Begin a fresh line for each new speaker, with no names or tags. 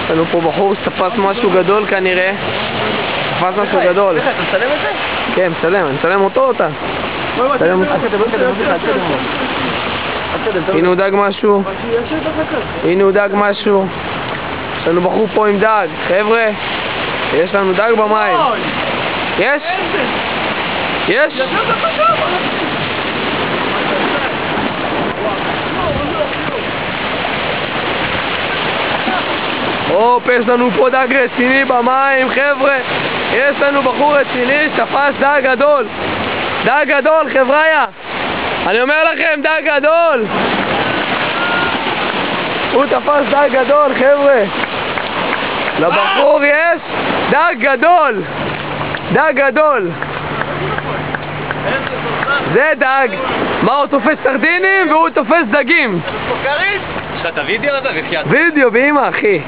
יש לנו פה בחור שתפס משהו גדול כנראה. תפס משהו גדול.
אתה מצלם את זה?
כן, מצלם. אני מצלם אותו או אותה? הנה הוא דג משהו. הנה הוא דג משהו. יש לנו בחור פה עם דג. חבר'ה, יש לנו דג במים. יש? יש? הופ, יש לנו פה דג רציני במים, חבר'ה. יש לנו בחור רציני שתפס דג גדול. דג גדול, חבר'יה. אני אומר לכם, דג גדול. הוא תפס דג גדול, חבר'ה. לבחור יש דג גדול. דג גדול. זה דג. מה, הוא תופס סרדינים והוא תופס דגים.
יש לך את הוידאו הזה?
וידאו, באמא, אחי.